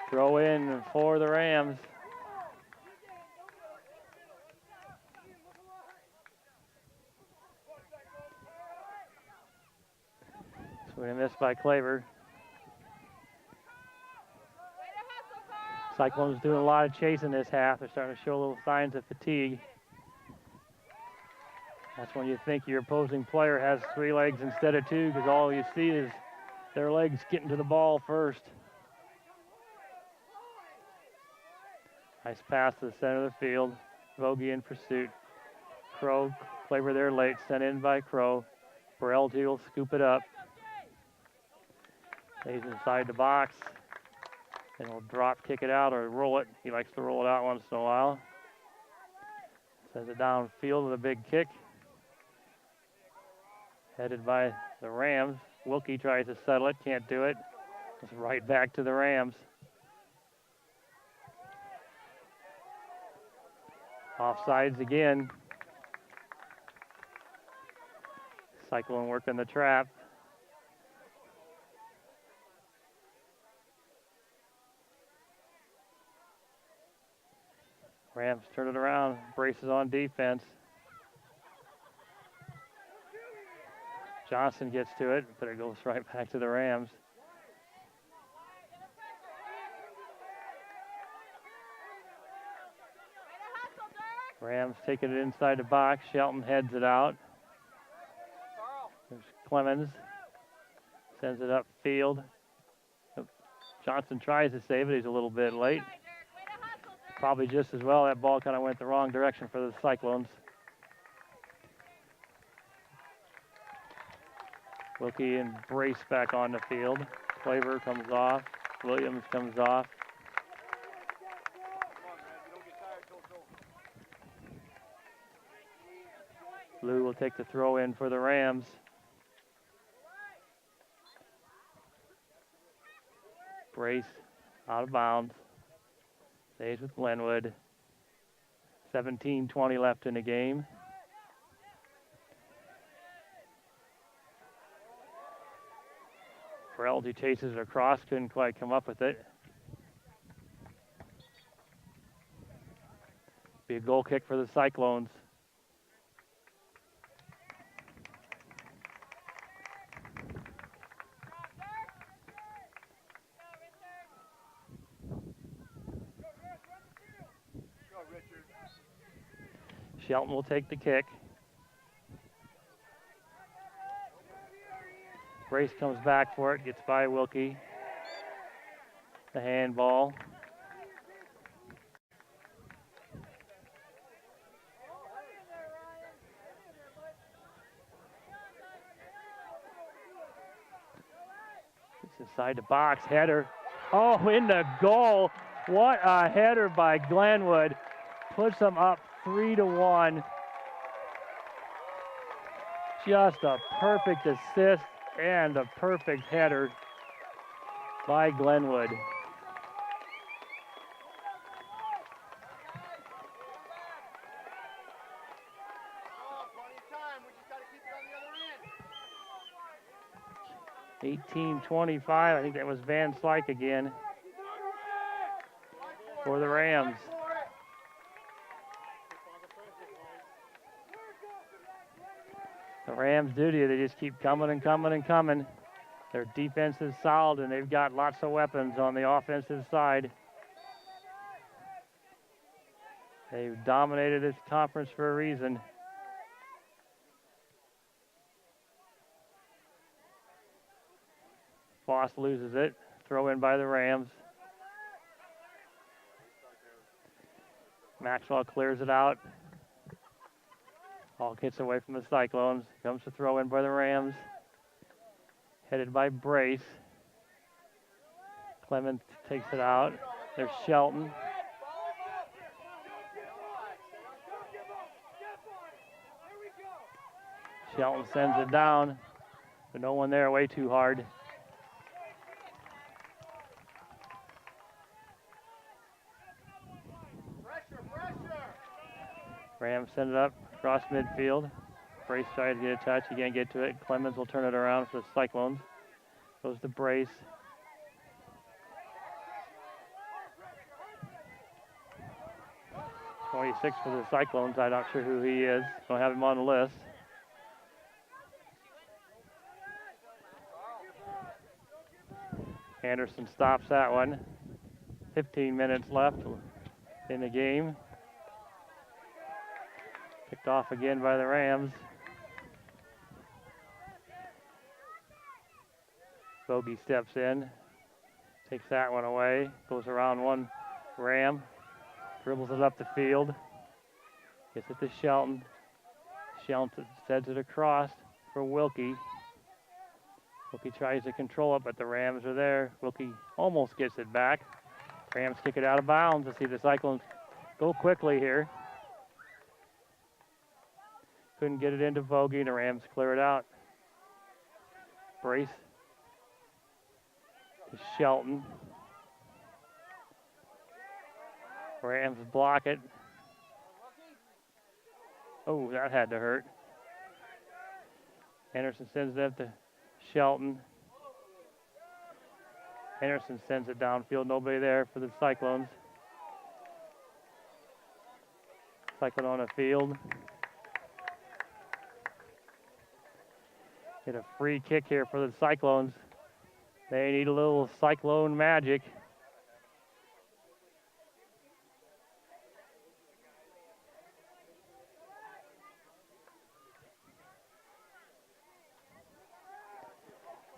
Throw in for the Rams. Swing and miss by Claver. Cyclones doing a lot of chasing this half. They're starting to show little signs of fatigue. That's when you think your opposing player has 3 legs instead of 2, because all you see is their legs getting to the ball first. Nice pass to the center of the field. Vogie in pursuit. Crow, Claver there late, sent in by Crow. Barelty will scoop it up. Stays inside the box. And will drop, kick it out, or roll it. He likes to roll it out once in a while. Sends it downfield with a big kick. Headed by the Rams. Wilkie tries to settle it, can't do it. It's right back to the Rams. Offsides again. Cyclone working the trap. Rams turn it around, braces on defense. Johnson gets to it, but it goes right back to the Rams. Rams taking it inside the box. Shelton heads it out. There's Clemens. Sends it upfield. Johnson tries to save it. He's a little bit late. Probably just as well. That ball kind of went the wrong direction for the Cyclones. Wilkie and Brace back on the field. Claver comes off. Williams comes off. Lou will take the throw in for the Rams. Brace out of bounds. Stays with Glenwood. 17:20 left in the game. Ferrelty chases it across, couldn't quite come up with it. Be a goal kick for the Cyclones. Shelton will take the kick. Brace comes back for it, gets by Wilkie. The handball. It's inside the box, header. Oh, in the goal. What a header by Glenwood. Puts them up 3-1. Just a perfect assist and a perfect header by Glenwood. Oh, 18-25. I think that was Van Slyke again for the Rams. The Rams' duty, they just keep coming and coming and coming. Their defense is solid, and they've got lots of weapons on the offensive side. They've dominated this conference for a reason. Foss loses it. Throw in by the Rams. Maxwell clears it out. Ball gets away from the Cyclones. Comes to throw in by the Rams. Headed by Brace. Clement takes it out. There's Shelton. Shelton sends it down, but no one there, way too hard. Rams send it up across midfield. Brace tries to get a touch. He can't get to it. Clemens will turn it around for the Cyclones. Goes to Brace. .26 for the Cyclones. I'm not sure who he is. Don't have him on the list. Anderson stops that one. 15 minutes left in the game. Picked off again by the Rams. Bogey steps in, takes that one away, goes around one Ram, Dribbles it up the field. Gets it to Shelton. Shelton sends it across for Wilkie. Wilkie tries to control it, but the Rams are there. Wilkie almost gets it back. Rams kick it out of bounds. Let's see the Cyclones go quickly here. Couldn't get it into Vogie. The Rams clear it out. Brace to Shelton. Rams block it. Oh, that had to hurt. Anderson sends it up to Shelton. Anderson sends it downfield. Nobody there for the Cyclones. Cyclone on the field. Get a free kick here for the Cyclones. They need a little Cyclone magic.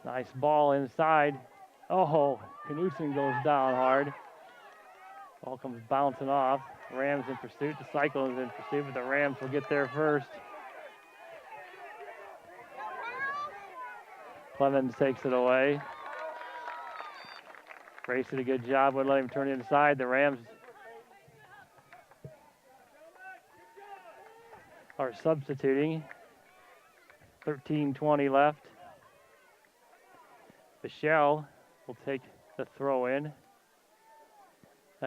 Nice ball inside. Oh, Knudson goes down hard. Ball comes bouncing off. Rams in pursuit. The Cyclones in pursuit, but the Rams will get there first. Clemens takes it away. Brace did a good job. Wouldn't let him turn inside. The Rams are substituting. 13:20 left. Bichel will take the throw in.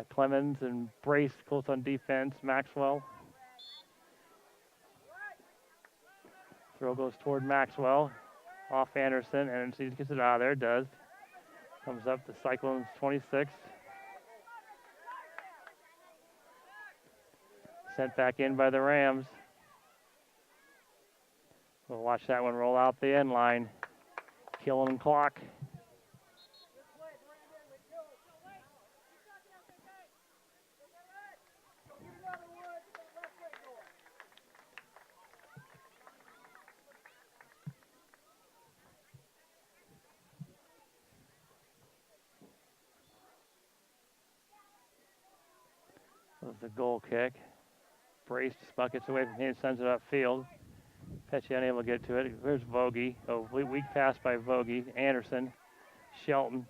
Clemens and Brace close on defense. Maxwell. Throw goes toward Maxwell. Off Anderson, and he gets it out of there. Does. Comes up to Cyclones 26. Sent back in by the Rams. We'll watch that one roll out the end line. Killing clock. That was the goal kick. Brace buckets away from him, sends it upfield. Petchy unable to get to it. There's Vogie. Oh, weak pass by Vogie. Anderson. Shelton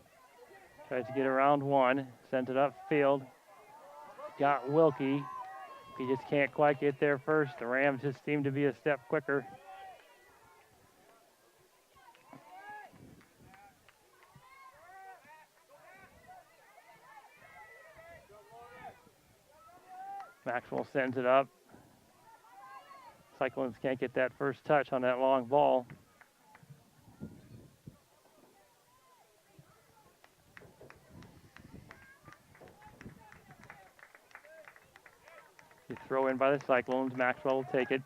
tries to get around one. Sends it upfield. Got Wilkie. He just can't quite get there first. The Rams just seem to be a step quicker. Maxwell sends it up. Cyclones can't get that first touch on that long ball. You throw in by the Cyclones. Maxwell will take it.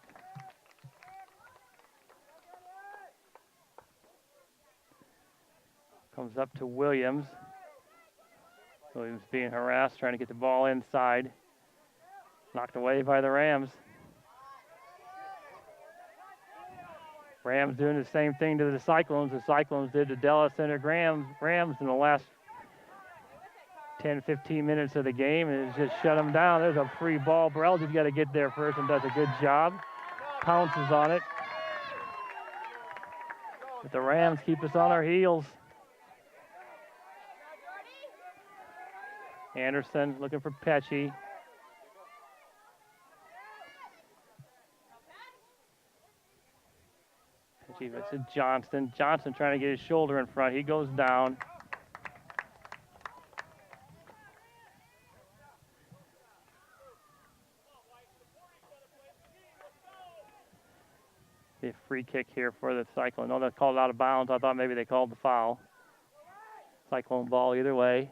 Comes up to Williams. Williams being harassed, trying to get the ball inside. Knocked away by the Rams. Rams doing the same thing to the Cyclones. The Cyclones did to Dallas Center Rams in the last 10, 15 minutes of the game, and it's just shut them down. There's a free ball. Burrell just got to get there first and does a good job. Pounces on it. But the Rams keep us on our heels. Anderson looking for Petchy. It's to Johnston. Johnston trying to get his shoulder in front. He goes down. Be a free kick here for the Cyclone. No, they called it out of bounds. I thought maybe they called the foul. Cyclone ball either way.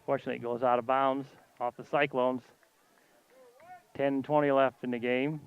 Fortunately, it goes out of bounds off the Cyclones. 10:20 left in the game.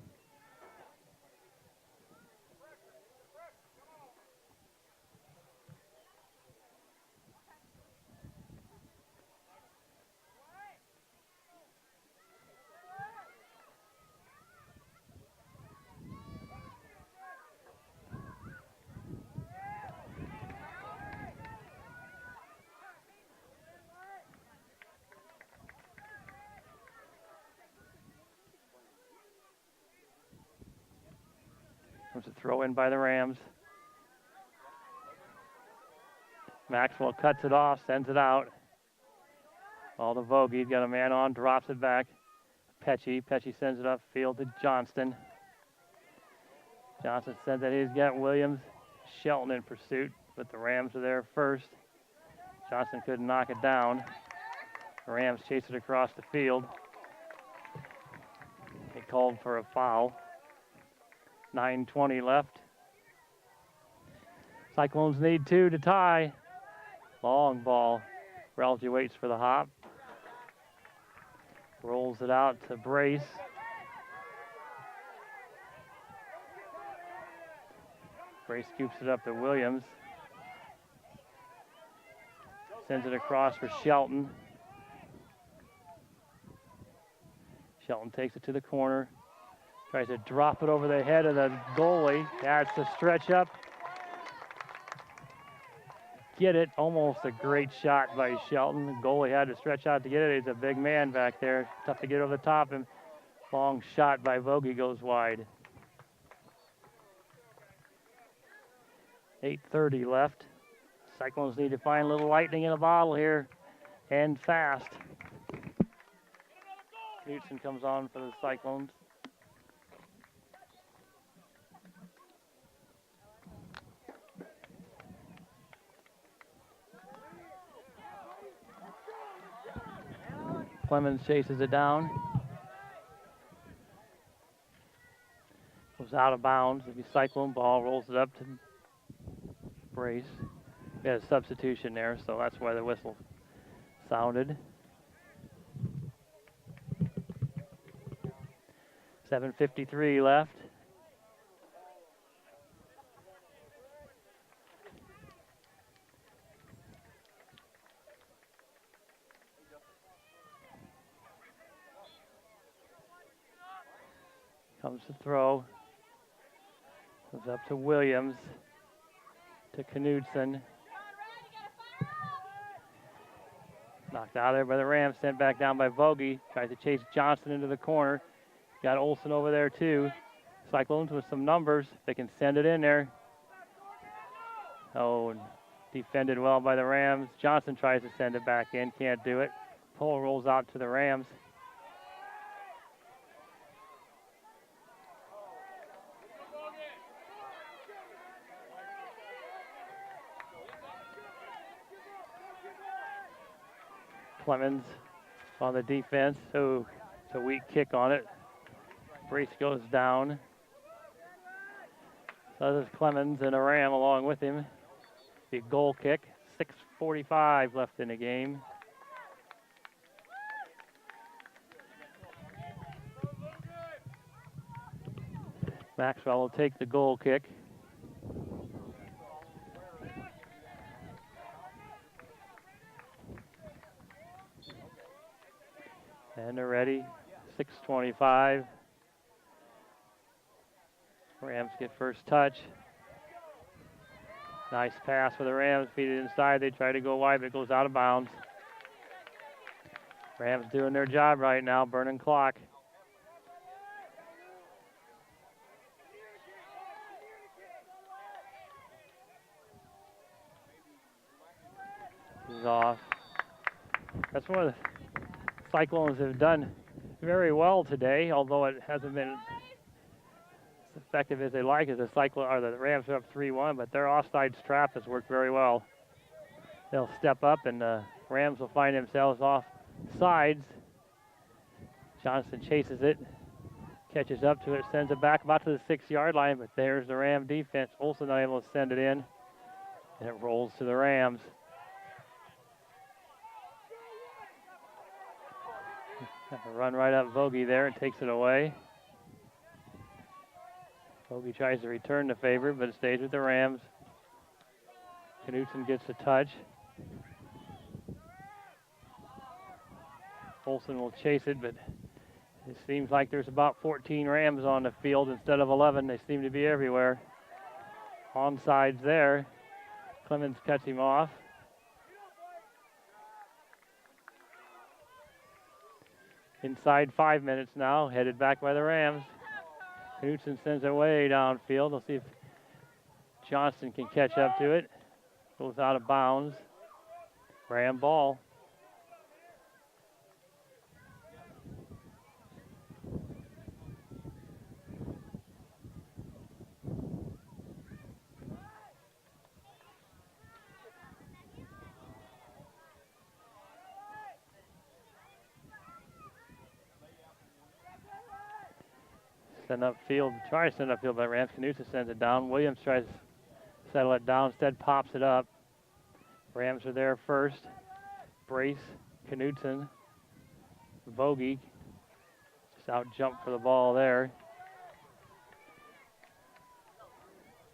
Comes a throw in by the Rams. Maxwell cuts it off, sends it out. All to Vogie. He's got a man on, drops it back. Pesci sends it upfield to Johnston. Johnson sends it. He's got Williams, Shelton in pursuit, but the Rams are there first. Johnson couldn't knock it down. The Rams chase it across the field. They called for a foul. 9:20 left. Cyclones need 2 to tie. Long ball. Relgi waits for the hop. Rolls it out to Brace. Brace scoops it up to Williams. Sends it across for Shelton. Shelton takes it to the corner. Tries to drop it over the head of the goalie. That's the stretch up. Get it. Almost a great shot by Shelton. The goalie had to stretch out to get it. He's a big man back there. Tough to get over the top. And long shot by Vogie goes wide. 8:30 left. Cyclones need to find a little lightning in a bottle here, and fast. Knudson comes on for the Cyclones. Clemens chases it down. Goes out of bounds. The Cyclone ball rolls it up to Brace. We had a substitution there, so that's why the whistle sounded. 7:53 left. Comes the throw. Goes up to Williams. To Knudson. Knocked out there by the Rams, sent back down by Vogie. Tries to chase Johnson into the corner. Got Olsen over there too. Cyclones with some numbers. They can send it in there. Oh, defended well by the Rams. Johnson tries to send it back in, can't do it. Pole rolls out to the Rams. Clemens on the defense. Oh, it's a weak kick on it. Brace goes down. So there's Clemens and a Ram along with him. The goal kick. 6:45 left in the game. Maxwell will take the goal kick. And they're ready. 6:25. Rams get first touch. Nice pass for the Rams. Feed it inside. They try to go wide, but it goes out of bounds. Rams doing their job right now, burning clock. Is off. That's one of the Cyclones have done very well today, although it hasn't been as effective as they like. As the Rams are up 3-1, but their offside trap has worked very well. They'll step up, and the Rams will find themselves off sides. Johnson chases it, catches up to it, sends it back about to the 6-yard line, but there's the Ram defense. Also not able to send it in, and it rolls to the Rams. Run right up Vogie there and takes it away. Vogie tries to return the favor, but it stays with the Rams. Knudson gets a touch. Olsen will chase it, but it seems like there's about 14 Rams on the field instead of 11. They seem to be everywhere. Onsides there. Clemens cuts him off. Inside 5 minutes now, headed back by the Rams. Knudson sends it way downfield. We'll see if Johnson can catch up to it. Goes out of bounds. Ram ball. Send upfield, try to send upfield by Rams. Knudson sends it down. Williams tries to settle it down, instead pops it up. Rams are there first. Brace, Knudson, Vogie. Just out jump for the ball there.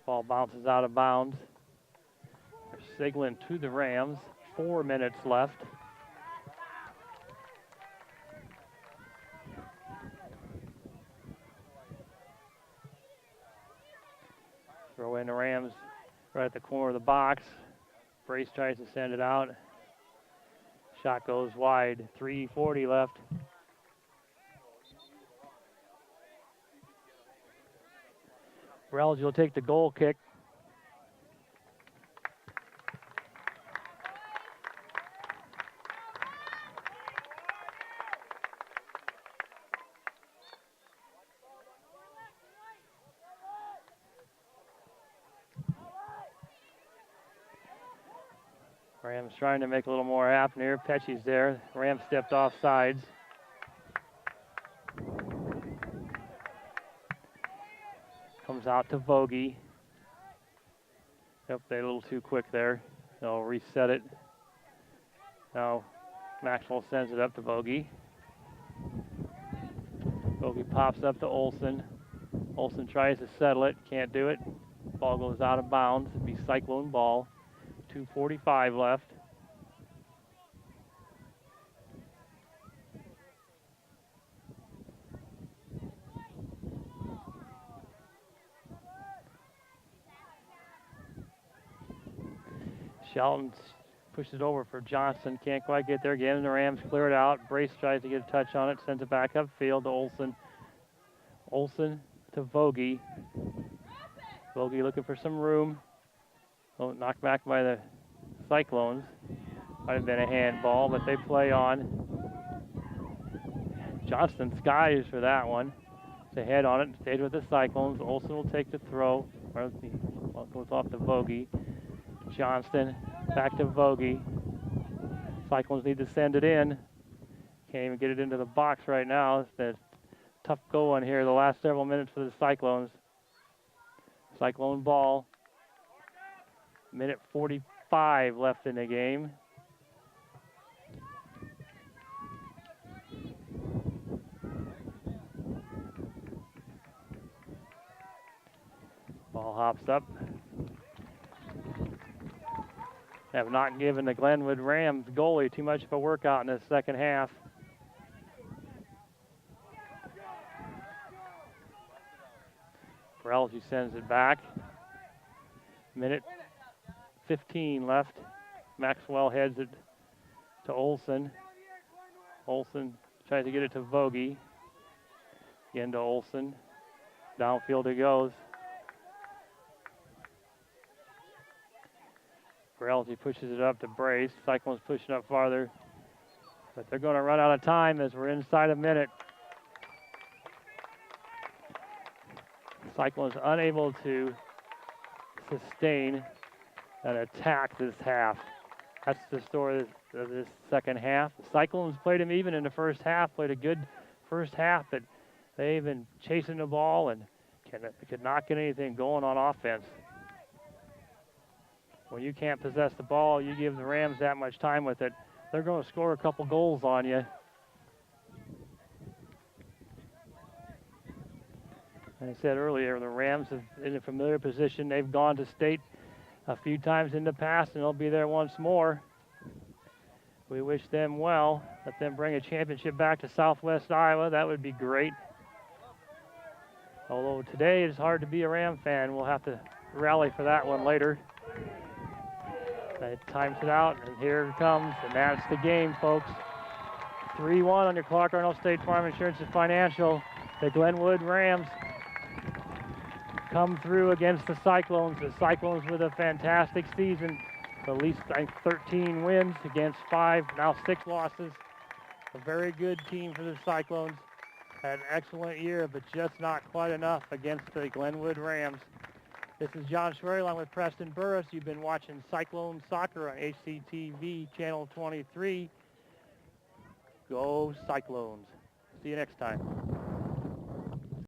Ball bounces out of bounds. They're signaling to the Rams. 4 minutes left. Throw in the Rams right at the corner of the box. Brace tries to send it out. Shot goes wide. 3:40 left. Rels will take the goal kick. Rams trying to make a little more happen here. Pesci's there. Rams stepped off sides. Comes out to Vogie. Yep, they're a little too quick there. They'll reset it. Now Maxwell sends it up to Vogie. Vogie pops up to Olson. Olson tries to settle it. Can't do it. Ball goes out of bounds. It'll be Cyclone ball. 2:45 left. Shelton pushes it over for Johnson. Can't quite get there again. The Rams clear it out. Brace tries to get a touch on it. Sends it back upfield to Olson. Olson to Vogie. Vogie looking for some room. Oh, knocked back by the Cyclones. Might have been a handball, but they play on. Johnston skies for that one. It's a head on it. Stayed with the Cyclones. Olson will take the throw. Ball goes off to Vogie. Johnston back to Vogie. Cyclones need to send it in. Can't even get it into the box right now. It's a tough going here the last several minutes for the Cyclones. Cyclone ball. Minute 45 left in the game. Ball hops up. Have not given the Glenwood Rams goalie too much of a workout in the second half. Brelge sends it back. Minute 15 left. Maxwell heads it to Olson. Olson tries to get it to Vogie. Again to Olson. Downfield it goes. Brelge pushes it up to Brace. Cyclones pushing up farther. But they're going to run out of time as we're inside a minute. Cyclones unable to sustain an attack this half. That's the story of this second half. The Cyclones played them even in the first half, played a good first half, but they've been chasing the ball and could not get anything going on offense. When you can't possess the ball, you give the Rams that much time with it, they're going to score a couple goals on you. As I said earlier, the Rams are in a familiar position. They've gone to state a few times in the past, and they'll be there once more. We wish them well. Let them bring a championship back to Southwest Iowa. That would be great. Although today it's hard to be a Ram fan. We'll have to rally for that one later. It times it out, and here it comes, and that's the game, folks. 3-1 on your clock. Arnold State Farm Insurance and Financial. The Glenwood Rams come through against the Cyclones. The Cyclones with a fantastic season. At least 13 wins against 5, now 6 losses. A very good team for the Cyclones. Had an excellent year, but just not quite enough against the Glenwood Rams. This is John Schwery along with Preston Burris. You've been watching Cyclone Soccer on HCTV Channel 23. Go Cyclones. See you next time.